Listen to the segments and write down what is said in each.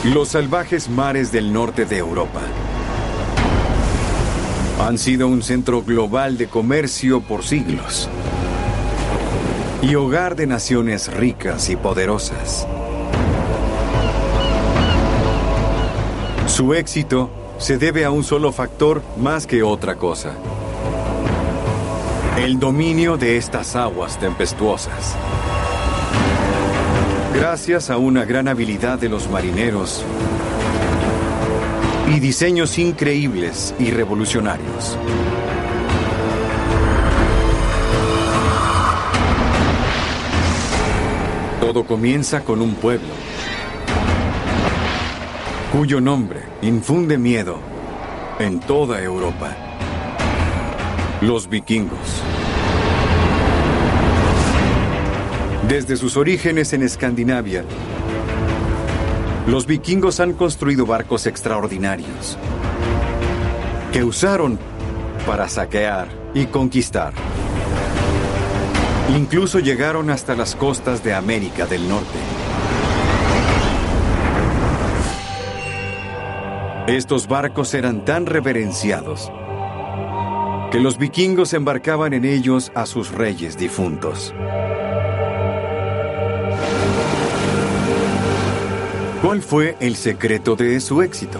Los salvajes mares del norte de Europa han sido un centro global de comercio por siglos y hogar de naciones ricas y poderosas. Su éxito se debe a un solo factor más que otra cosa: el dominio de estas aguas tempestuosas. Gracias a una gran habilidad de los marineros y diseños increíbles y revolucionarios. Todo comienza con un pueblo cuyo nombre infunde miedo en toda Europa: los vikingos. Desde sus orígenes en Escandinavia, los vikingos han construido barcos extraordinarios que usaron para saquear y conquistar. Incluso llegaron hasta las costas de América del Norte. Estos barcos eran tan reverenciados que los vikingos embarcaban en ellos a sus reyes difuntos. ¿Cuál fue el secreto de su éxito?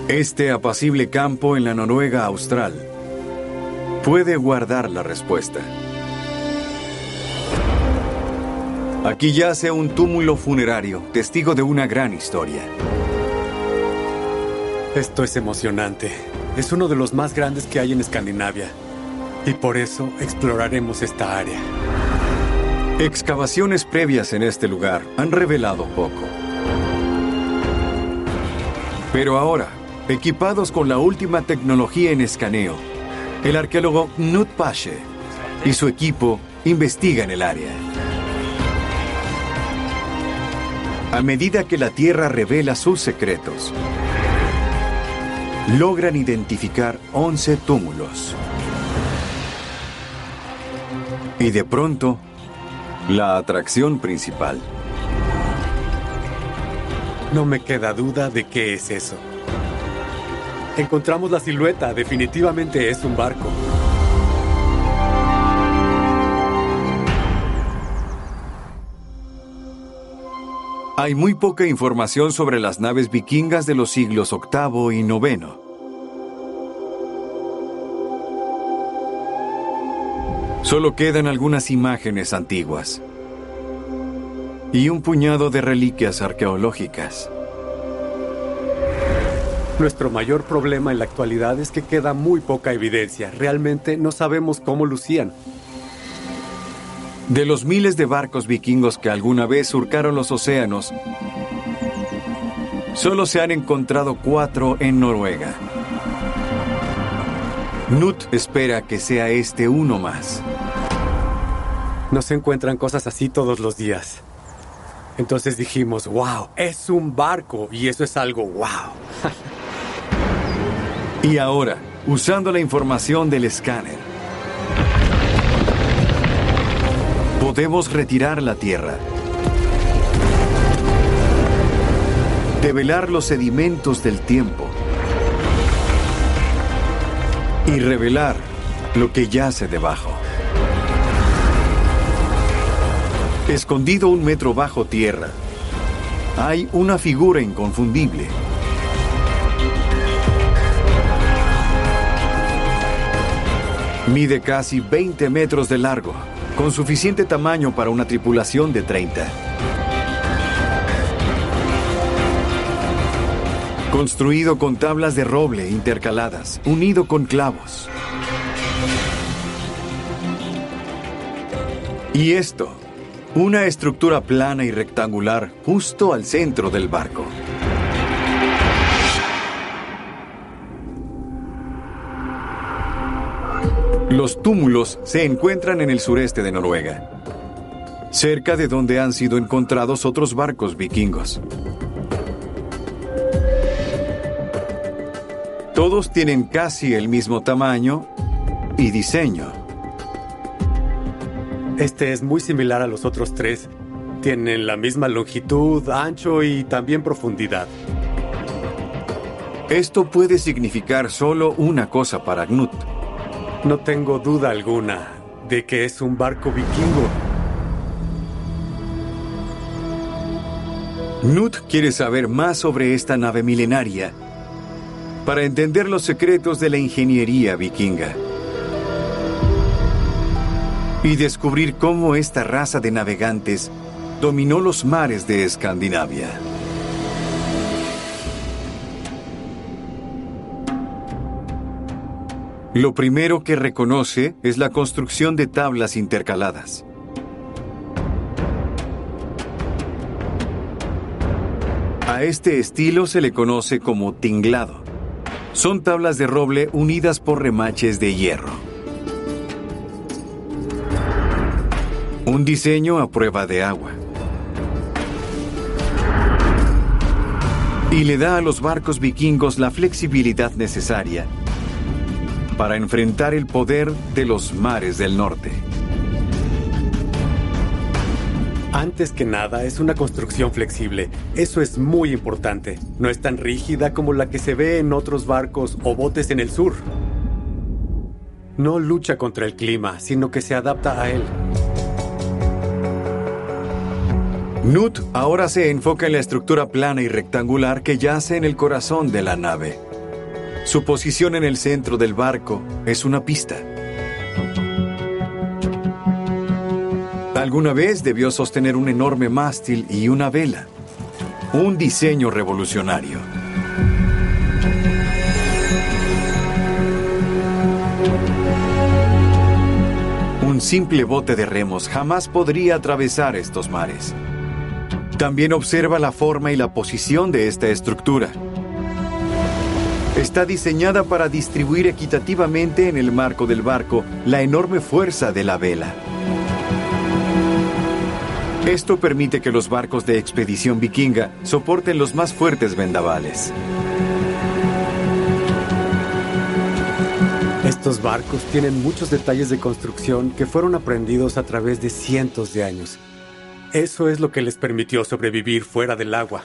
Este apacible campo en la Noruega austral puede guardar la respuesta. Aquí yace un túmulo funerario, testigo de una gran historia. Esto es emocionante. Es uno de los más grandes que hay en Escandinavia. Y por eso exploraremos esta área. Excavaciones previas en este lugar han revelado poco. Pero ahora, equipados con la última tecnología en escaneo, el arqueólogo Knut Pache y su equipo investigan el área. A medida que la Tierra revela sus secretos, logran identificar 11 túmulos. Y de pronto, la atracción principal. No me queda duda de qué es eso. Encontramos la silueta. Definitivamente es un barco. Hay muy poca información sobre las naves vikingas de los siglos VIII y IX. Solo quedan algunas imágenes antiguas y un puñado de reliquias arqueológicas. Nuestro mayor problema en la actualidad es que queda muy poca evidencia. Realmente no sabemos cómo lucían. De los miles de barcos vikingos que alguna vez surcaron los océanos, solo se han encontrado 4 en Noruega. Knut espera que sea este uno más. No se encuentran cosas así todos los días. Entonces dijimos, wow, es un barco. Y eso es algo wow. Y ahora, usando la información del escáner, podemos retirar la Tierra, develar los sedimentos del tiempo y revelar lo que yace debajo. Escondido 1 metro bajo tierra, hay una figura inconfundible. Mide casi 20 metros de largo, con suficiente tamaño para una tripulación de 30. Construido con tablas de roble intercaladas, unido con clavos. Y esto, una estructura plana y rectangular justo al centro del barco. Los túmulos se encuentran en el sureste de Noruega, cerca de donde han sido encontrados otros barcos vikingos. Todos tienen casi el mismo tamaño y diseño. Este es muy similar a los otros tres. Tienen la misma longitud, ancho y también profundidad. Esto puede significar solo una cosa para Knut. No tengo duda alguna de que es un barco vikingo. Knut quiere saber más sobre esta nave milenaria para entender los secretos de la ingeniería vikinga y descubrir cómo esta raza de navegantes dominó los mares de Escandinavia. Lo primero que reconoce es la construcción de tablas intercaladas. A este estilo se le conoce como tinglado. Son tablas de roble unidas por remaches de hierro. Un diseño a prueba de agua. Y le da a los barcos vikingos la flexibilidad necesaria para enfrentar el poder de los mares del norte. Antes que nada, es una construcción flexible. Eso es muy importante. No es tan rígida como la que se ve en otros barcos o botes en el sur. No lucha contra el clima, sino que se adapta a él. Knut ahora se enfoca en la estructura plana y rectangular que yace en el corazón de la nave. Su posición en el centro del barco es una pista. Alguna vez debió sostener un enorme mástil y una vela. Un diseño revolucionario. Un simple bote de remos jamás podría atravesar estos mares. También observa la forma y la posición de esta estructura. Está diseñada para distribuir equitativamente en el marco del barco la enorme fuerza de la vela. Esto permite que los barcos de expedición vikinga soporten los más fuertes vendavales. Estos barcos tienen muchos detalles de construcción que fueron aprendidos a través de cientos de años. Eso es lo que les permitió sobrevivir fuera del agua.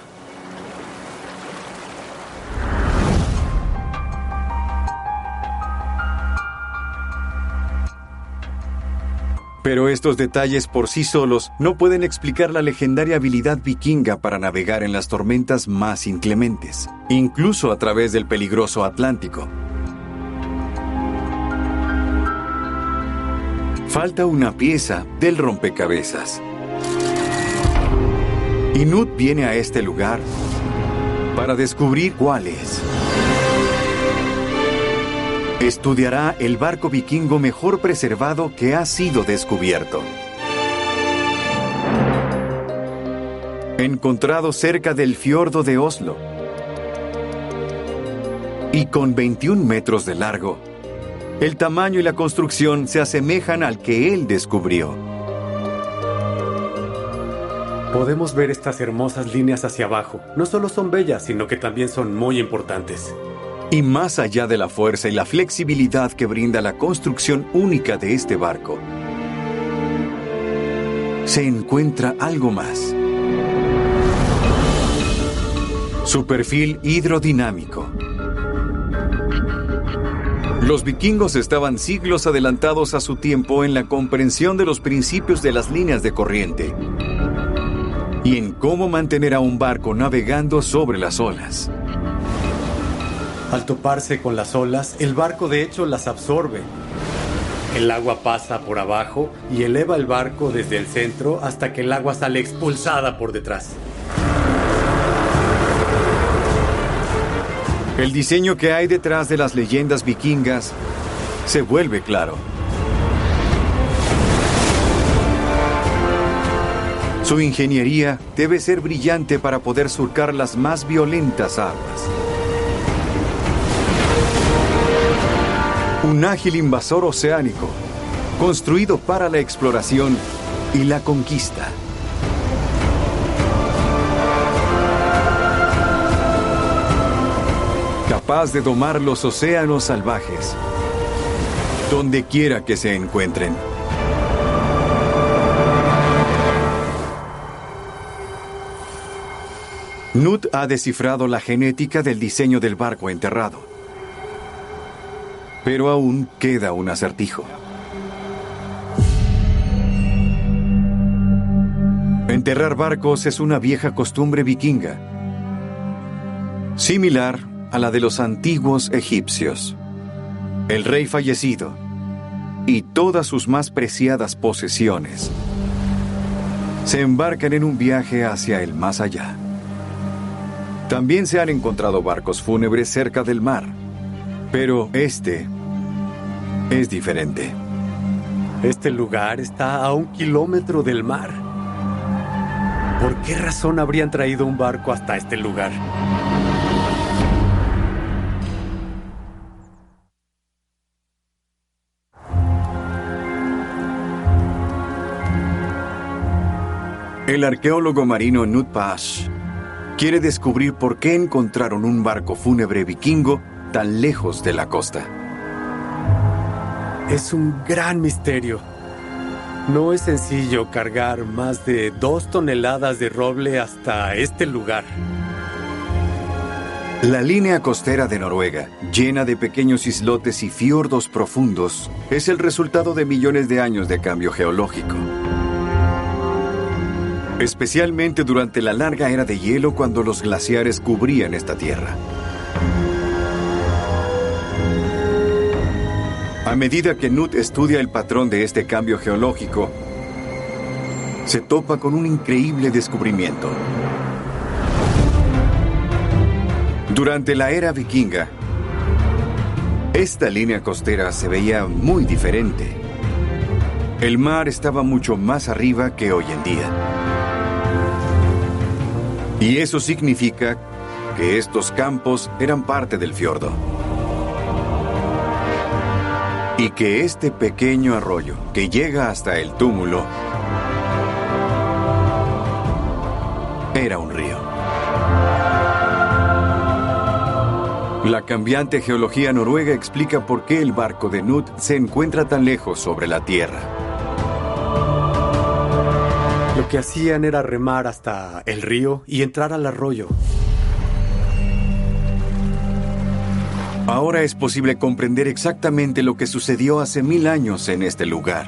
Pero estos detalles por sí solos no pueden explicar la legendaria habilidad vikinga para navegar en las tormentas más inclementes, incluso a través del peligroso Atlántico. Falta una pieza del rompecabezas. Y Knut viene a este lugar para descubrir cuál es. Estudiará el barco vikingo mejor preservado que ha sido descubierto. Encontrado cerca del fiordo de Oslo. Y con 21 metros de largo, el tamaño y la construcción se asemejan al que él descubrió. Podemos ver estas hermosas líneas hacia abajo. No solo son bellas, sino que también son muy importantes. Y más allá de la fuerza y la flexibilidad que brinda la construcción única de este barco, se encuentra algo más. Su perfil hidrodinámico. Los vikingos estaban siglos adelantados a su tiempo en la comprensión de los principios de las líneas de corriente y en cómo mantener a un barco navegando sobre las olas. Al toparse con las olas, el barco de hecho las absorbe. El agua pasa por abajo y eleva el barco desde el centro hasta que el agua sale expulsada por detrás. El diseño que hay detrás de las leyendas vikingas se vuelve claro. Su ingeniería debe ser brillante para poder surcar las más violentas aguas. Un ágil invasor oceánico, construido para la exploración y la conquista. Capaz de domar los océanos salvajes, donde quiera que se encuentren. Knut ha descifrado la genética del diseño del barco enterrado. Pero aún queda un acertijo. Enterrar barcos es una vieja costumbre vikinga, similar a la de los antiguos egipcios. El rey fallecido y todas sus más preciadas posesiones se embarcan en un viaje hacia el más allá. También se han encontrado barcos fúnebres cerca del mar, pero este es diferente. Este lugar está a 1 kilómetro del mar. ¿Por qué razón habrían traído un barco hasta este lugar? El arqueólogo marino Knut Pash quiere descubrir por qué encontraron un barco fúnebre vikingo tan lejos de la costa. Es un gran misterio. No es sencillo cargar más de 2 toneladas de roble hasta este lugar. La línea costera de Noruega, llena de pequeños islotes y fiordos profundos, es el resultado de millones de años de cambio geológico. Especialmente durante la larga era de hielo cuando los glaciares cubrían esta tierra. A medida que Knut estudia el patrón de este cambio geológico, se topa con un increíble descubrimiento. Durante la era vikinga, esta línea costera se veía muy diferente. El mar estaba mucho más arriba que hoy en día. Y eso significa que estos campos eran parte del fiordo. Y que este pequeño arroyo que llega hasta el túmulo era un río. La cambiante geología noruega explica por qué el barco de Knut se encuentra tan lejos sobre la tierra. Lo que hacían era remar hasta el río y entrar al arroyo. Ahora es posible comprender exactamente lo que sucedió hace 1000 años en este lugar.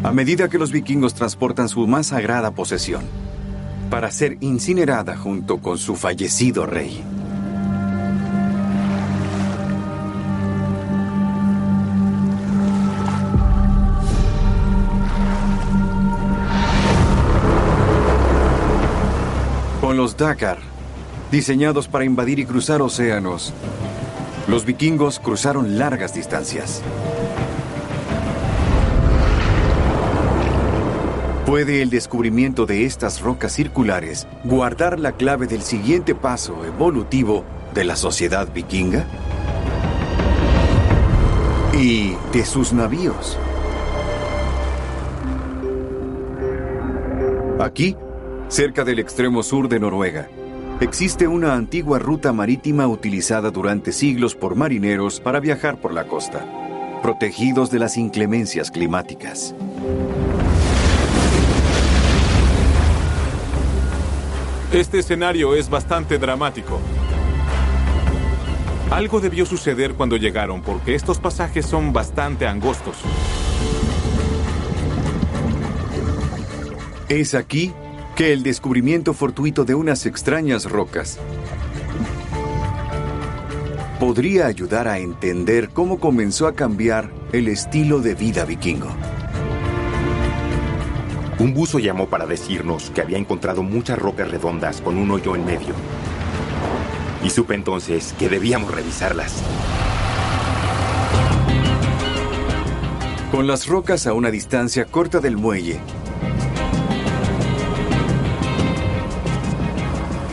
A medida que los vikingos transportan su más sagrada posesión para ser incinerada junto con su fallecido rey. Con los Dakar, diseñados para invadir y cruzar océanos, los vikingos cruzaron largas distancias. ¿Puede el descubrimiento de estas rocas circulares guardar la clave del siguiente paso evolutivo de la sociedad vikinga? Y de sus navíos. Aquí, cerca del extremo sur de Noruega, existe una antigua ruta marítima utilizada durante siglos por marineros para viajar por la costa, protegidos de las inclemencias climáticas. Este escenario es bastante dramático. Algo debió suceder cuando llegaron, porque estos pasajes son bastante angostos. Es aquí que el descubrimiento fortuito de unas extrañas rocas podría ayudar a entender cómo comenzó a cambiar el estilo de vida vikingo. Un buzo llamó para decirnos que había encontrado muchas rocas redondas con un hoyo en medio. Y supe entonces que debíamos revisarlas. Con las rocas a una distancia corta del muelle,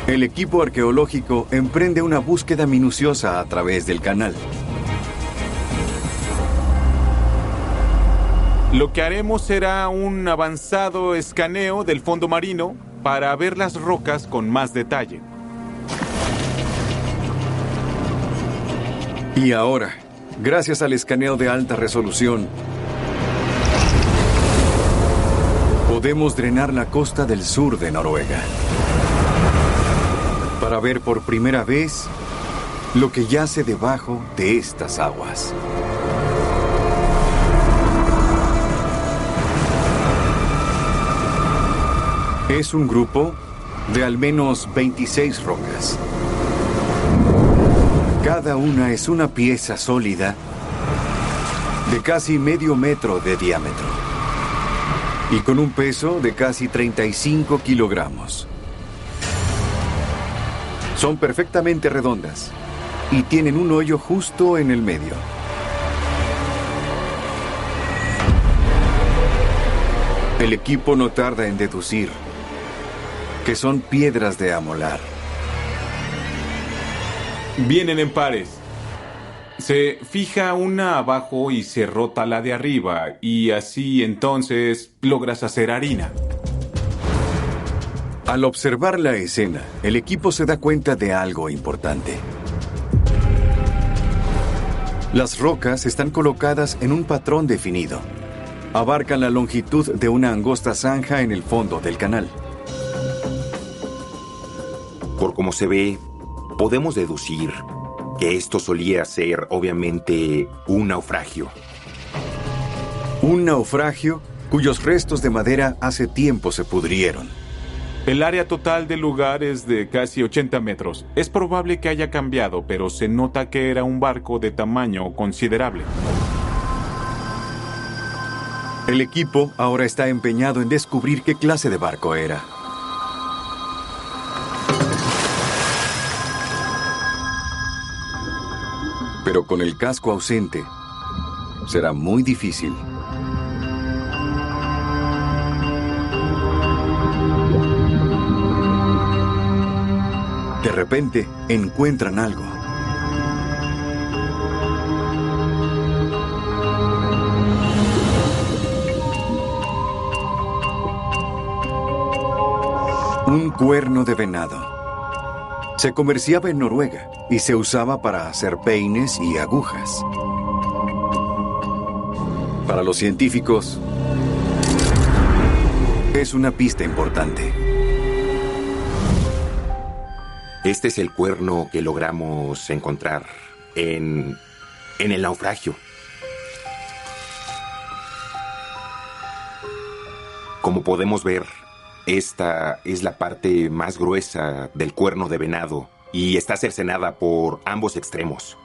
el equipo arqueológico emprende una búsqueda minuciosa a través del canal. Lo que haremos será un avanzado escaneo del fondo marino para ver las rocas con más detalle. Y ahora, gracias al escaneo de alta resolución, podemos drenar la costa del sur de Noruega. para ver por primera vez lo que yace debajo de estas aguas. Es un grupo de al menos 26 rocas. Cada una es una pieza sólida de casi medio metro de diámetro y con un peso de casi 35 kilogramos. Son perfectamente redondas y tienen un hoyo justo en el medio. El equipo no tarda en deducir que son piedras de amolar. Vienen en pares. Se fija una abajo y se rota la de arriba, y así entonces logras hacer harina. Al observar la escena, el equipo se da cuenta de algo importante. Las rocas están colocadas en un patrón definido. Abarcan la longitud de una angosta zanja en el fondo del canal. Por como se ve, podemos deducir que esto solía ser, obviamente, un naufragio. Un naufragio cuyos restos de madera hace tiempo se pudrieron. El área total del lugar es de casi 80 metros. Es probable que haya cambiado, pero se nota que era un barco de tamaño considerable. El equipo ahora está empeñado en descubrir qué clase de barco era. Pero con el casco ausente, será muy difícil. De repente, encuentran algo. Un cuerno de venado. Se comerciaba en Noruega y se usaba para hacer peines y agujas. Para los científicos, es una pista importante. Este es el cuerno que logramos encontrar en el naufragio. Como podemos ver, esta es la parte más gruesa del cuerno de venado y está cercenada por ambos extremos.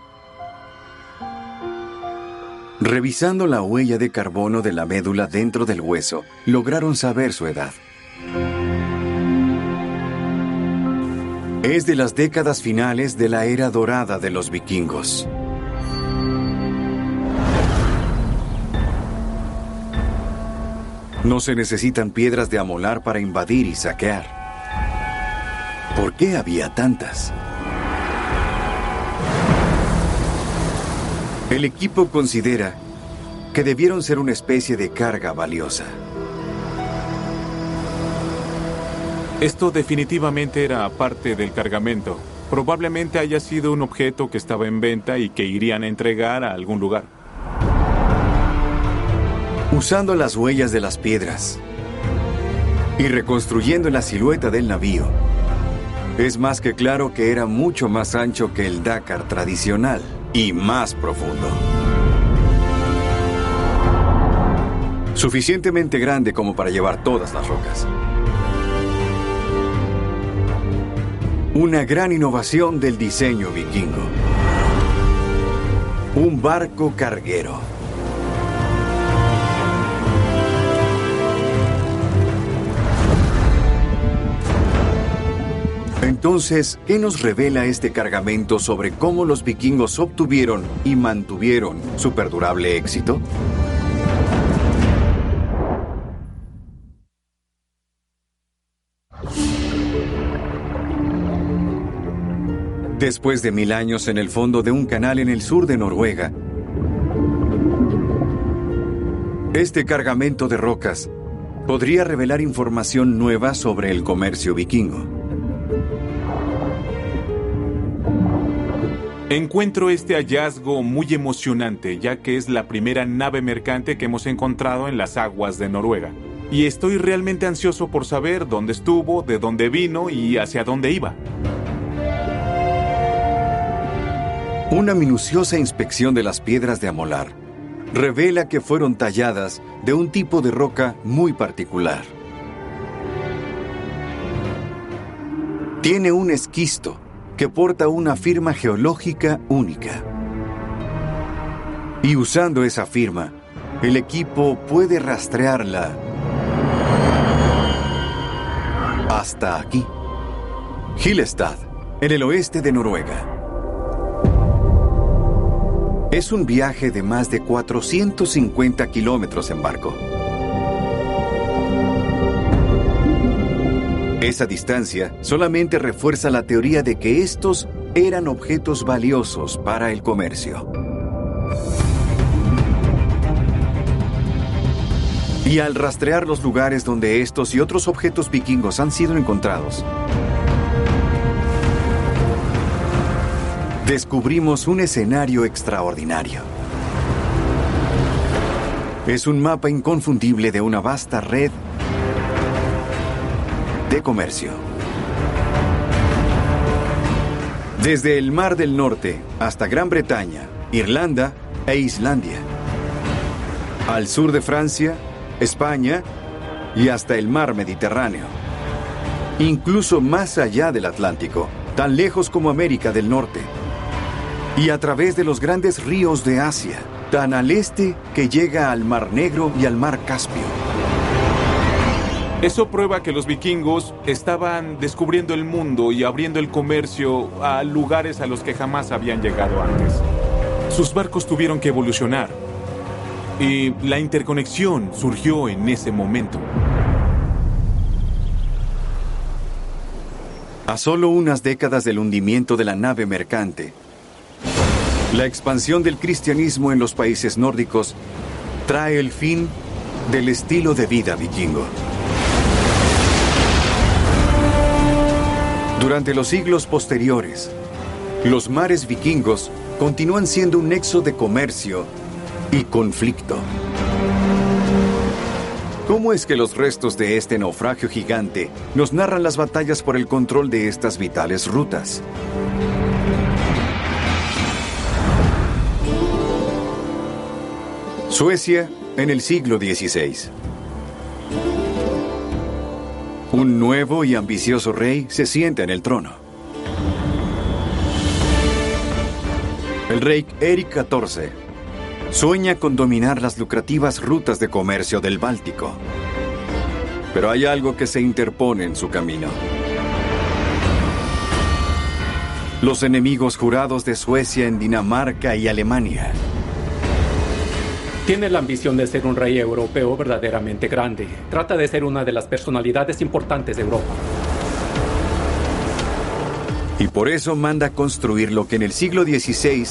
Revisando la huella de carbono de la médula dentro del hueso, lograron saber su edad. Es de las décadas finales de la era dorada de los vikingos. No se necesitan piedras de amolar para invadir y saquear. ¿Por qué había tantas? El equipo considera que debieron ser una especie de carga valiosa. Esto definitivamente era parte del cargamento. Probablemente haya sido un objeto que estaba en venta y que irían a entregar a algún lugar. Usando las huellas de las piedras y reconstruyendo la silueta del navío, es más que claro que era mucho más ancho que el Dakar tradicional y más profundo. Suficientemente grande como para llevar todas las rocas. Una gran innovación del diseño vikingo. Un barco carguero. Entonces, ¿qué nos revela este cargamento sobre cómo los vikingos obtuvieron y mantuvieron su perdurable éxito? Después de 1000 años en el fondo de un canal en el sur de Noruega, este cargamento de rocas podría revelar información nueva sobre el comercio vikingo. Encuentro este hallazgo muy emocionante, ya que es la primera nave mercante que hemos encontrado en las aguas de Noruega. Y estoy realmente ansioso por saber dónde estuvo, de dónde vino y hacia dónde iba. Una minuciosa inspección de las piedras de amolar revela que fueron talladas de un tipo de roca muy particular. Tiene un esquisto que porta una firma geológica única. Y usando esa firma, el equipo puede rastrearla hasta aquí, Hillestad, en el oeste de Noruega. Es un viaje de más de 450 kilómetros en barco. Esa distancia solamente refuerza la teoría de que estos eran objetos valiosos para el comercio. Y al rastrear los lugares donde estos y otros objetos vikingos han sido encontrados, descubrimos un escenario extraordinario. Es un mapa inconfundible de una vasta red de comercio. Desde el Mar del Norte hasta Gran Bretaña, Irlanda e Islandia. Al sur de Francia, España y hasta el Mar Mediterráneo. Incluso más allá del Atlántico, tan lejos como América del Norte. Y a través de los grandes ríos de Asia, tan al este que llega al Mar Negro y al Mar Caspio. Eso prueba que los vikingos estaban descubriendo el mundo y abriendo el comercio a lugares a los que jamás habían llegado antes. Sus barcos tuvieron que evolucionar y la interconexión surgió en ese momento. A solo unas décadas del hundimiento de la nave mercante, la expansión del cristianismo en los países nórdicos trae el fin del estilo de vida vikingo. Durante los siglos posteriores, los mares vikingos continúan siendo un nexo de comercio y conflicto. ¿Cómo es que los restos de este naufragio gigante nos narran las batallas por el control de estas vitales rutas? Suecia en el siglo XVI. Un nuevo y ambicioso rey se sienta en el trono. El rey Erik XIV sueña con dominar las lucrativas rutas de comercio del Báltico. Pero hay algo que se interpone en su camino. Los enemigos jurados de Suecia en Dinamarca y Alemania. Tiene la ambición de ser un rey europeo verdaderamente grande. Trata de ser una de las personalidades importantes de Europa. Y por eso manda construir lo que en el siglo XVI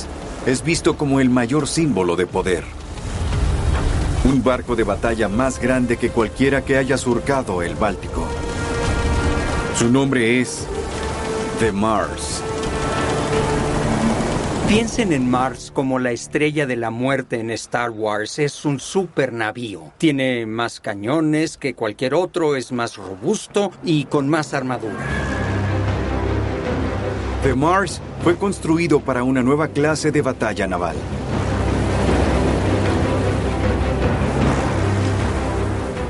es visto como el mayor símbolo de poder. Un barco de batalla más grande que cualquiera que haya surcado el Báltico. Su nombre es The Mars. Piensen en Mars como la estrella de la muerte en Star Wars. Es un super navío. Tiene más cañones que cualquier otro, es más robusto y con más armadura. The Mars fue construido para una nueva clase de batalla naval.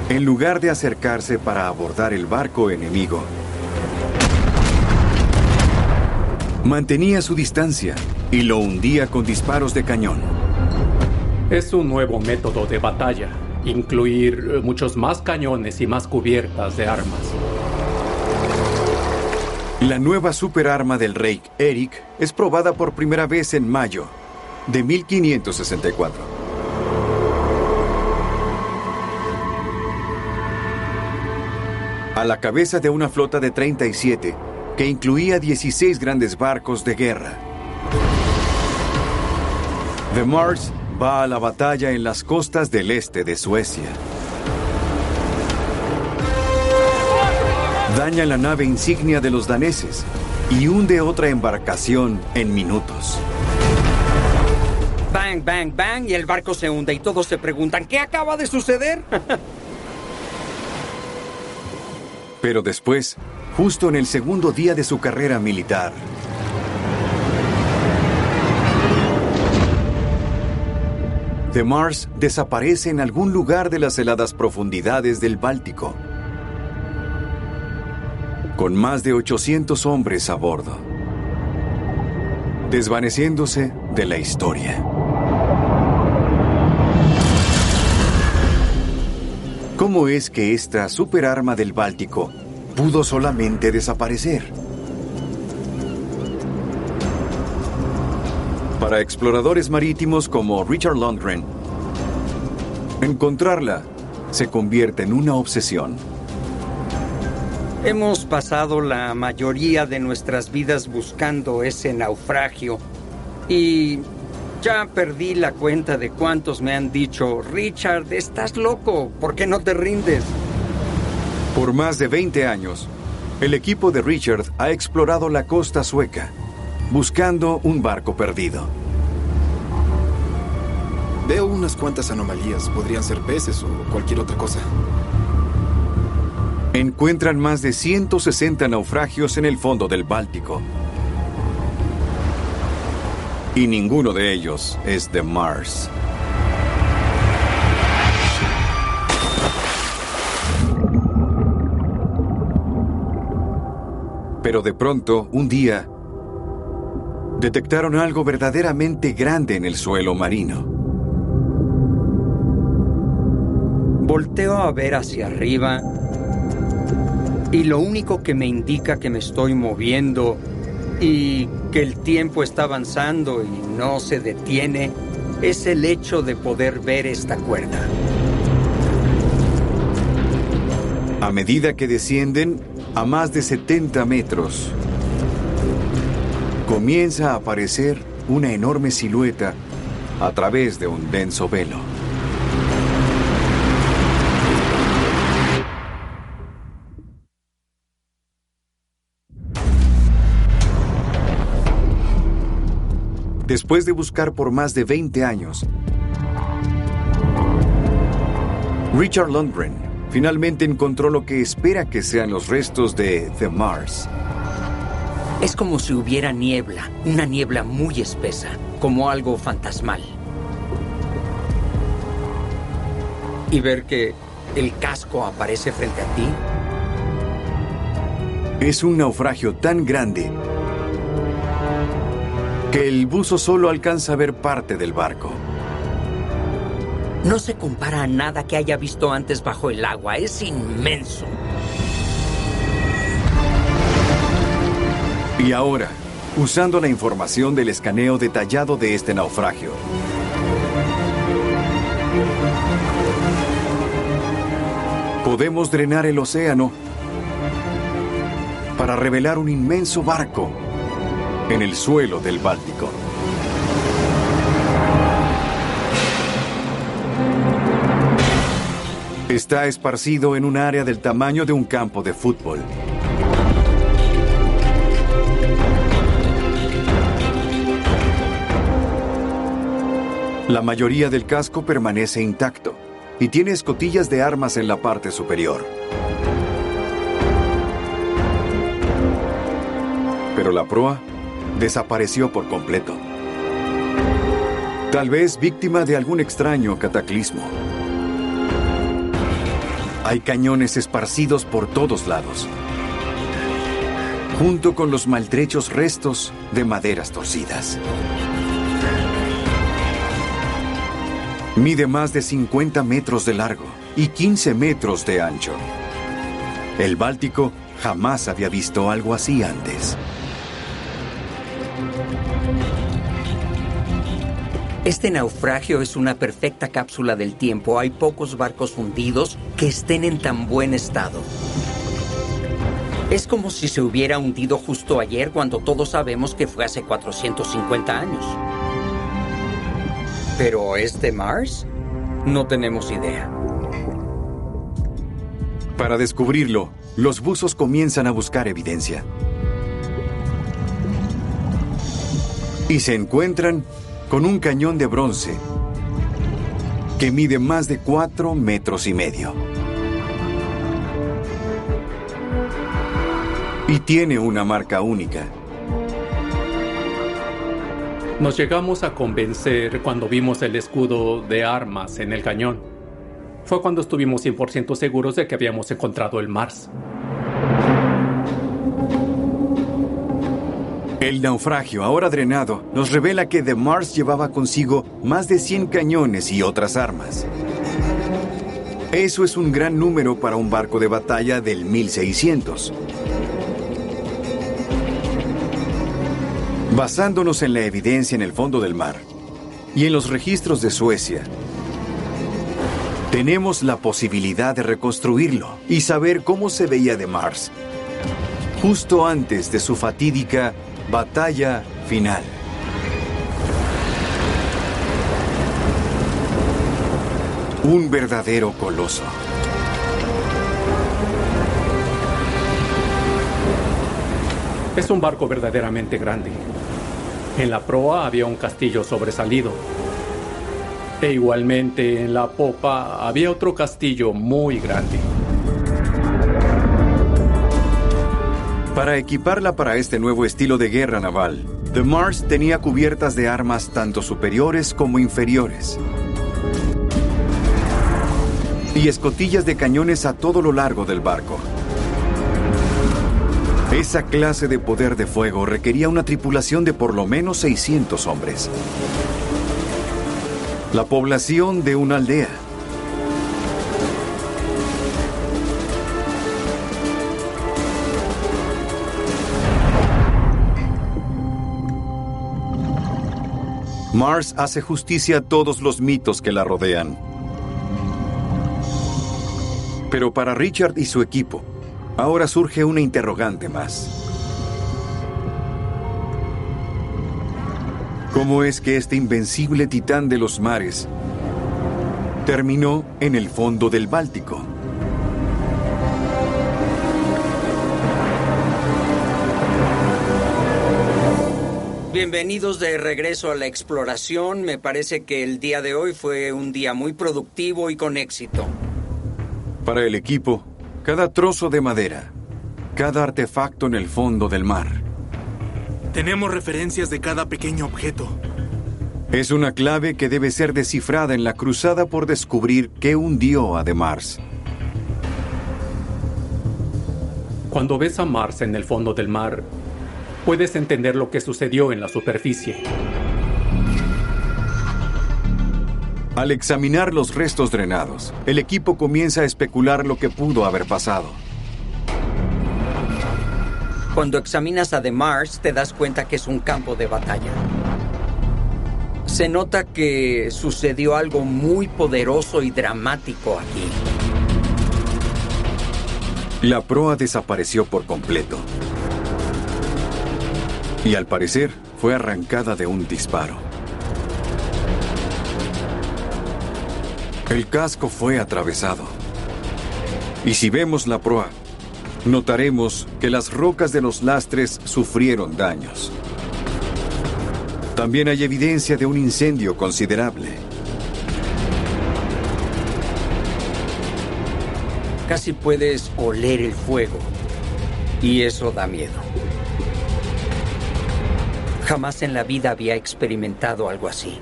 En lugar de acercarse para abordar el barco enemigo, mantenía su distancia y lo hundía con disparos de cañón. Es un nuevo método de batalla. Incluir muchos más cañones y más cubiertas de armas. La nueva superarma del rey Erik es probada por primera vez en mayo de 1564. A la cabeza de una flota de 37 que incluía 16 grandes barcos de guerra. The Mars va a la batalla en las costas del este de Suecia. Daña la nave insignia de los daneses y hunde otra embarcación en minutos. Bang, bang, bang, y el barco se hunde y todos se preguntan, ¿qué acaba de suceder? Pero después, justo en el segundo día de su carrera militar, The Mars desaparece en algún lugar de las heladas profundidades del Báltico, con más de 800 hombres a bordo, desvaneciéndose de la historia. ¿Cómo es que esta superarma del Báltico pudo solamente desaparecer? Para exploradores marítimos como Richard Lundgren, encontrarla se convierte en una obsesión. Hemos pasado la mayoría de nuestras vidas buscando ese naufragio y ya perdí la cuenta de cuántos me han dicho: Richard, estás loco, ¿por qué no te rindes? Por más de 20 años, el equipo de Richard ha explorado la costa sueca, buscando un barco perdido. Veo unas cuantas anomalías. Podrían ser peces o cualquier otra cosa. Encuentran más de 160 naufragios en el fondo del Báltico. Y ninguno de ellos es The Mars. Pero de pronto, un día, detectaron algo verdaderamente grande en el suelo marino. Volteo a ver hacia arriba y lo único que me indica que me estoy moviendo y que el tiempo está avanzando y no se detiene es el hecho de poder ver esta cuerda. A medida que descienden a más de 70 metros, comienza a aparecer una enorme silueta a través de un denso velo. Después de buscar por más de 20 años, Richard Lundgren finalmente encontró lo que espera que sean los restos de The Mars. Es como si hubiera niebla, una niebla muy espesa, como algo fantasmal. Y ver que el casco aparece frente a ti. Es un naufragio tan grande que el buzo solo alcanza a ver parte del barco. No se compara a nada que haya visto antes bajo el agua. Es inmenso. Y ahora, usando la información del escaneo detallado de este naufragio, podemos drenar el océano para revelar un inmenso barco en el suelo del Báltico. Está esparcido en un área del tamaño de un campo de fútbol. La mayoría del casco permanece intacto y tiene escotillas de armas en la parte superior. Pero la proa desapareció por completo. Tal vez víctima de algún extraño cataclismo. Hay cañones esparcidos por todos lados, junto con los maltrechos restos de maderas torcidas. Mide más de 50 metros de largo y 15 metros de ancho. El Báltico jamás había visto algo así antes. Este naufragio es una perfecta cápsula del tiempo. Hay pocos barcos hundidos que estén en tan buen estado. Es como si se hubiera hundido justo ayer, cuando todos sabemos que fue hace 450 años. ¿Pero es de Mars? No tenemos idea. Para descubrirlo, los buzos comienzan a buscar evidencia. Y se encuentran con un cañón de bronce que mide más de 4,5 metros. Y tiene una marca única. Nos llegamos a convencer cuando vimos el escudo de armas en el cañón. Fue cuando estuvimos 100% seguros de que habíamos encontrado el Mars. El naufragio, ahora drenado, nos revela que The Mars llevaba consigo más de 100 cañones y otras armas. Eso es un gran número para un barco de batalla del 1600. Basándonos en la evidencia en el fondo del mar y en los registros de Suecia, tenemos la posibilidad de reconstruirlo y saber cómo se veía The Mars justo antes de su fatídica batalla final. Un verdadero coloso. Es un barco verdaderamente grande. En la proa había un castillo sobresalido. E igualmente en la popa había otro castillo muy grande. Para equiparla para este nuevo estilo de guerra naval, The Mars tenía cubiertas de armas tanto superiores como inferiores. Y escotillas de cañones a todo lo largo del barco. Esa clase de poder de fuego requería una tripulación de por lo menos 600 hombres. La población de una aldea. Mars hace justicia a todos los mitos que la rodean. Pero para Richard y su equipo, ahora surge una interrogante más. ¿Cómo es que este invencible titán de los mares terminó en el fondo del Báltico? Bienvenidos de regreso a la exploración. Me parece que el día de hoy fue un día muy productivo y con éxito. Para el equipo, cada trozo de madera, cada artefacto en el fondo del mar. Tenemos referencias de cada pequeño objeto. Es una clave que debe ser descifrada en la cruzada por descubrir qué hundió a The Mars. Cuando ves a Mars en el fondo del mar, puedes entender lo que sucedió en la superficie. Al examinar los restos drenados, el equipo comienza a especular lo que pudo haber pasado. Cuando examinas a The Mars, te das cuenta que es un campo de batalla. Se nota que sucedió algo muy poderoso y dramático aquí. La proa desapareció por completo. Y al parecer, fue arrancada de un disparo. El casco fue atravesado. Y si vemos la proa, notaremos que las rocas de los lastres sufrieron daños. También hay evidencia de un incendio considerable. Casi puedes oler el fuego. Y eso da miedo. Jamás en la vida había experimentado algo así.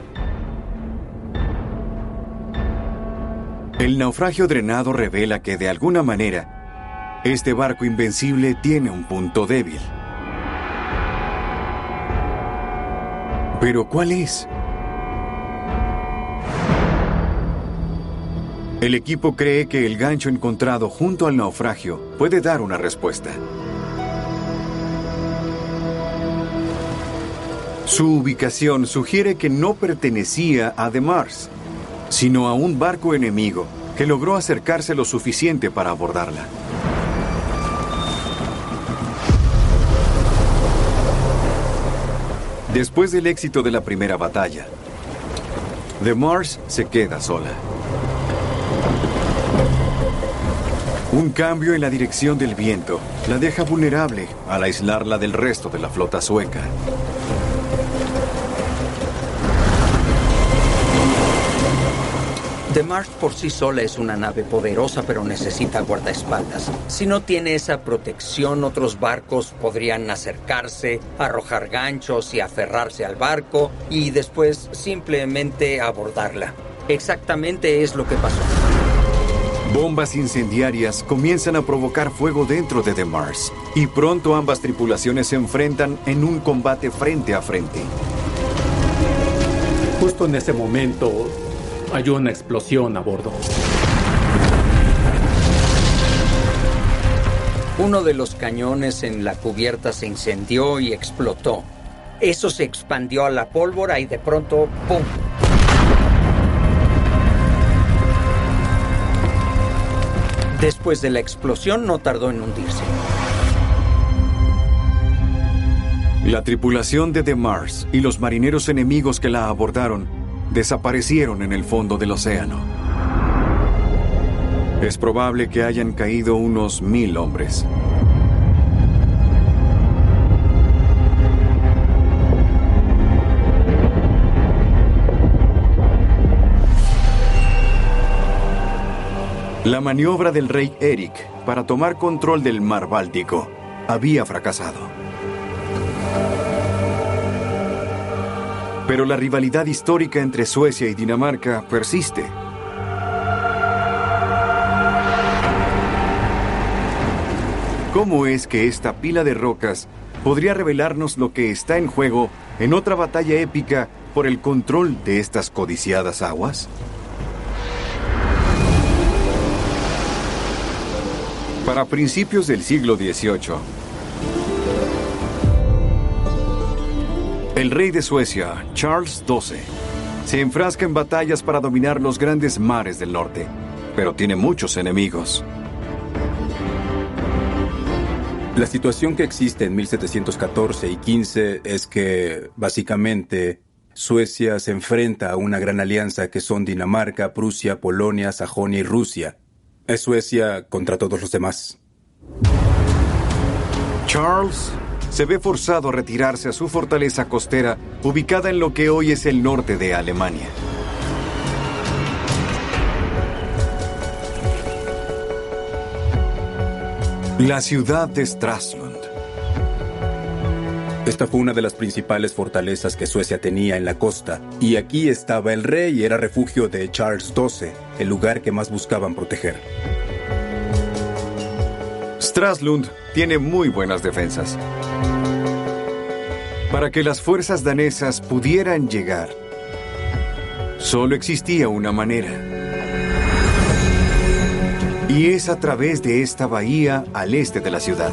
El naufragio drenado revela que, de alguna manera, este barco invencible tiene un punto débil. ¿Pero cuál es? El equipo cree que el gancho encontrado junto al naufragio puede dar una respuesta. Su ubicación sugiere que no pertenecía a The Mars, sino a un barco enemigo que logró acercarse lo suficiente para abordarla. Después del éxito de la primera batalla, The Mars se queda sola. Un cambio en la dirección del viento la deja vulnerable al aislarla del resto de la flota sueca. The Mars por sí sola es una nave poderosa, pero necesita guardaespaldas. Si no tiene esa protección, otros barcos podrían acercarse, arrojar ganchos y aferrarse al barco y después simplemente abordarla. Exactamente es lo que pasó. Bombas incendiarias comienzan a provocar fuego dentro de The Mars y pronto ambas tripulaciones se enfrentan en un combate frente a frente. Justo en ese momento hay una explosión a bordo. Uno de los cañones en la cubierta se incendió y explotó. Eso se expandió a la pólvora y de pronto ¡pum! Después de la explosión no tardó en hundirse. La tripulación de The Mars y los marineros enemigos que la abordaron desaparecieron en el fondo del océano. Es probable que hayan caído unos 1000 hombres. La maniobra del rey Eric para tomar control del mar Báltico había fracasado. Pero la rivalidad histórica entre Suecia y Dinamarca persiste. ¿Cómo es que esta pila de rocas podría revelarnos lo que está en juego en otra batalla épica por el control de estas codiciadas aguas? Para principios del siglo XVIII, el rey de Suecia, Charles XII, se enfrasca en batallas para dominar los grandes mares del norte, pero tiene muchos enemigos. La situación que existe en 1714 y 15 es que, básicamente, Suecia se enfrenta a una gran alianza que son Dinamarca, Prusia, Polonia, Sajonia y Rusia. Es Suecia contra todos los demás. Charles se ve forzado a retirarse a su fortaleza costera, ubicada en lo que hoy es el norte de Alemania. La ciudad de Stralsund. Esta fue una de las principales fortalezas que Suecia tenía en la costa, y aquí estaba el rey y era refugio de Charles XII, el lugar que más buscaban proteger. Stralsund tiene muy buenas defensas. Para que las fuerzas danesas pudieran llegar, solo existía una manera. Y es a través de esta bahía al este de la ciudad.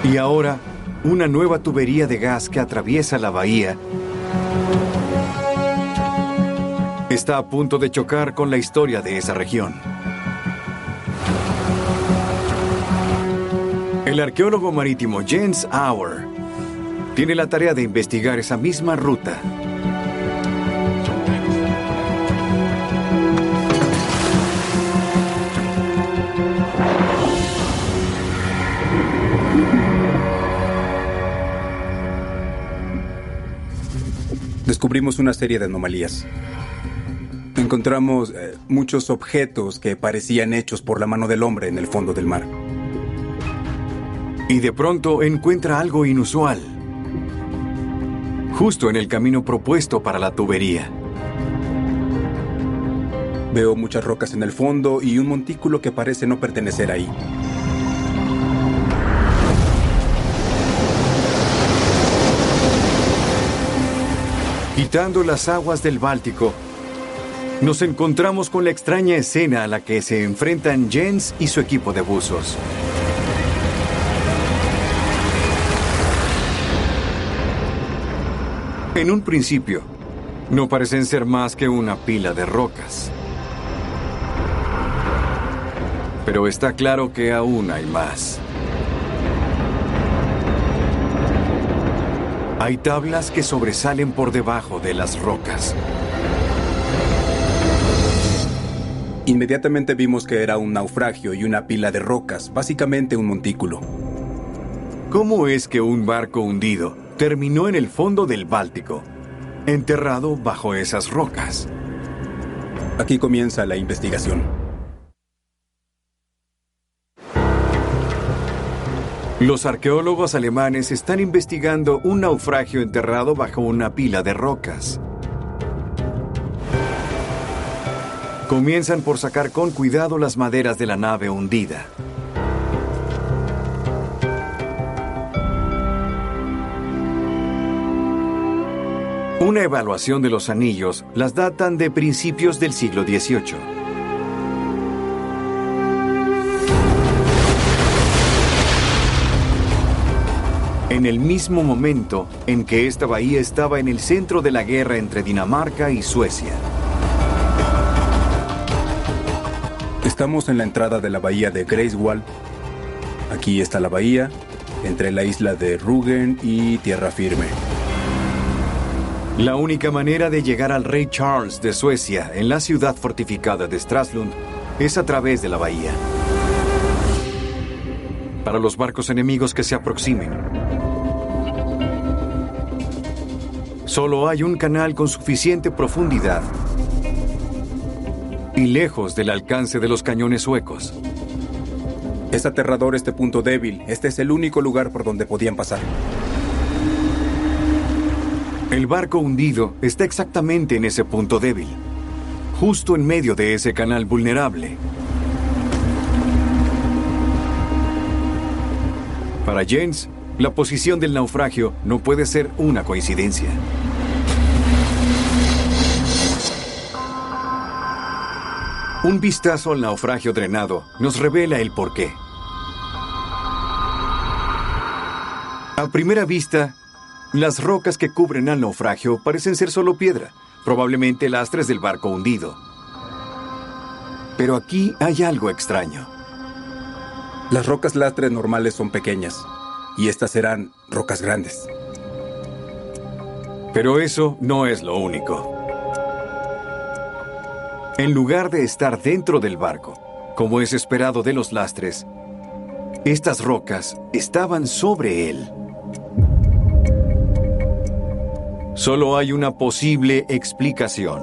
Y ahora, una nueva tubería de gas que atraviesa la bahía está a punto de chocar con la historia de esa región. El arqueólogo marítimo Jens Auer tiene la tarea de investigar esa misma ruta. Descubrimos una serie de anomalías. Encontramos muchos objetos que parecían hechos por la mano del hombre en el fondo del mar. Y de pronto encuentra algo inusual, justo en el camino propuesto para la tubería. Veo muchas rocas en el fondo y un montículo que parece no pertenecer ahí. Quitando las aguas del Báltico, nos encontramos con la extraña escena a la que se enfrentan Jens y su equipo de buzos. En un principio, no parecen ser más que una pila de rocas. Pero está claro que aún hay más. Hay tablas que sobresalen por debajo de las rocas. Inmediatamente vimos que era un naufragio y una pila de rocas, básicamente un montículo. ¿Cómo es que un barco hundido terminó en el fondo del Báltico? enterrado bajo esas rocas. Aquí comienza la investigación. Los arqueólogos alemanes están investigando un naufragio enterrado bajo una pila de rocas. Comienzan por sacar con cuidado las maderas de la nave hundida. Una evaluación de los anillos las datan de principios del siglo XVIII. En el mismo momento en que esta bahía estaba en el centro de la guerra entre Dinamarca y Suecia. Estamos en la entrada de la bahía de Greifswald. Aquí está la bahía, entre la isla de Rügen y tierra firme. La única manera de llegar al rey Charles de Suecia en la ciudad fortificada de Stralsund es a través de la bahía. Para los barcos enemigos que se aproximen, solo hay un canal con suficiente profundidad y lejos del alcance de los cañones suecos. Es aterrador este punto débil. Este es el único lugar por donde podían pasar. El barco hundido está exactamente en ese punto débil, justo en medio de ese canal vulnerable. Para Jens, la posición del naufragio no puede ser una coincidencia. Un vistazo al naufragio drenado nos revela el porqué. A primera vista, las rocas que cubren al naufragio parecen ser solo piedra, probablemente lastres del barco hundido. Pero aquí hay algo extraño. Las rocas lastres normales son pequeñas, y estas serán rocas grandes. Pero eso no es lo único. En lugar de estar dentro del barco, como es esperado de los lastres, estas rocas estaban sobre él. Solo hay una posible explicación.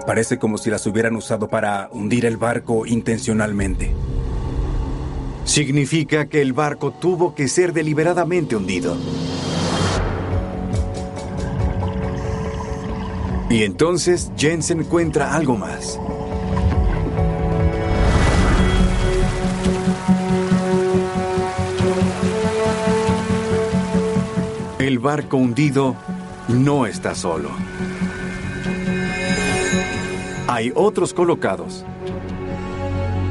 Parece como si las hubieran usado para hundir el barco intencionalmente. Significa que el barco tuvo que ser deliberadamente hundido. Y entonces Jens encuentra algo más. El barco hundido no está solo. Hay otros colocados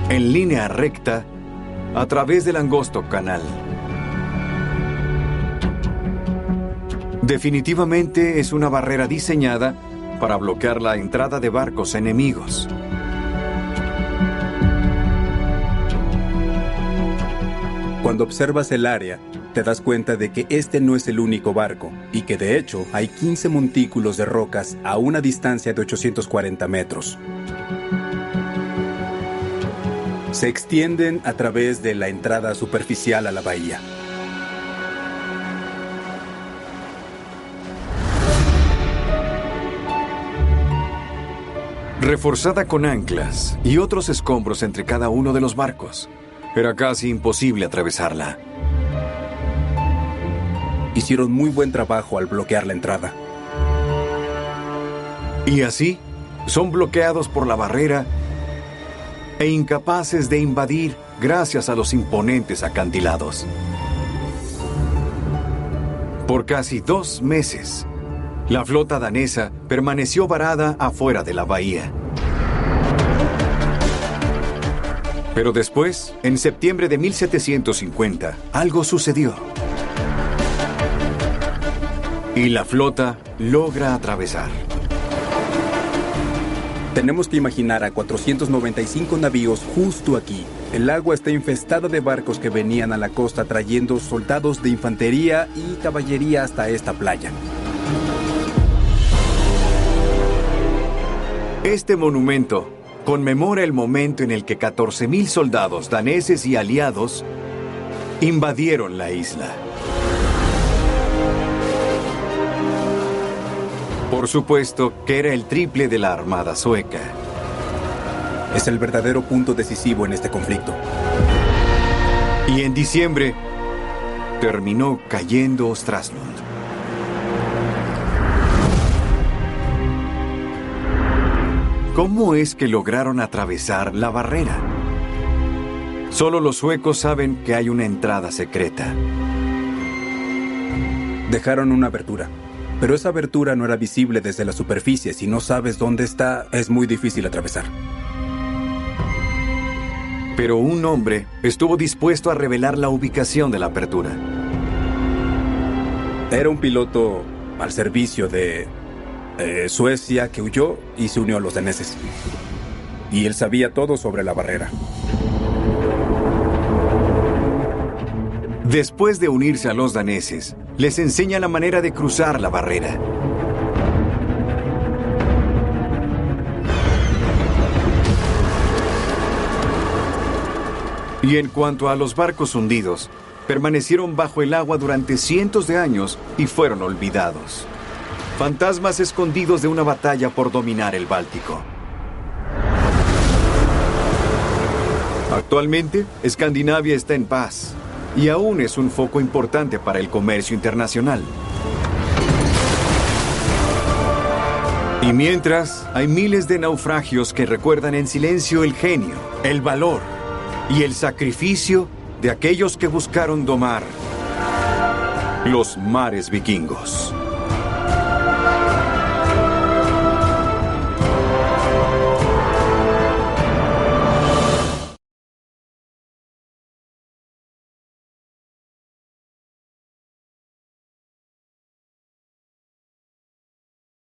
en línea recta a través del angosto canal. Definitivamente es una barrera diseñada para bloquear la entrada de barcos enemigos. Cuando observas el área, te das cuenta de que este no es el único barco y que de hecho hay 15 montículos de rocas a una distancia de 840 metros. Se extienden a través de la entrada superficial a la bahía. Reforzada con anclas y otros escombros entre cada uno de los barcos, era casi imposible atravesarla. Hicieron muy buen trabajo al bloquear la entrada. Y así, son bloqueados por la barrera e incapaces de invadir gracias a los imponentes acantilados. Por casi 2 meses, la flota danesa permaneció varada afuera de la bahía. Pero después, en septiembre de 1750, algo sucedió. Y la flota logra atravesar. Tenemos que imaginar a 495 navíos justo aquí. El agua está infestada de barcos que venían a la costa trayendo soldados de infantería y caballería hasta esta playa. Este monumento conmemora el momento en el que 14,000 soldados daneses y aliados invadieron la isla. Por supuesto que era el triple de la armada sueca. Es el verdadero punto decisivo en este conflicto. Y en diciembre terminó cayendo Stralsund. ¿Cómo es que lograron atravesar la barrera? Solo los suecos saben que hay una entrada secreta. Dejaron una abertura, pero esa abertura no era visible desde la superficie. Si no sabes dónde está, es muy difícil atravesar. Pero un hombre estuvo dispuesto a revelar la ubicación de la apertura. Era un piloto al servicio de Suecia que huyó y se unió a los daneses. Y él sabía todo sobre la barrera. Después de unirse a los daneses, les enseña la manera de cruzar la barrera. Y en cuanto a los barcos hundidos, permanecieron bajo el agua durante cientos de años y fueron olvidados. Fantasmas escondidos de una batalla por dominar el Báltico. Actualmente, Escandinavia está en paz y aún es un foco importante para el comercio internacional. Y mientras, hay miles de naufragios que recuerdan en silencio el genio, el valor y el sacrificio de aquellos que buscaron domar los mares vikingos.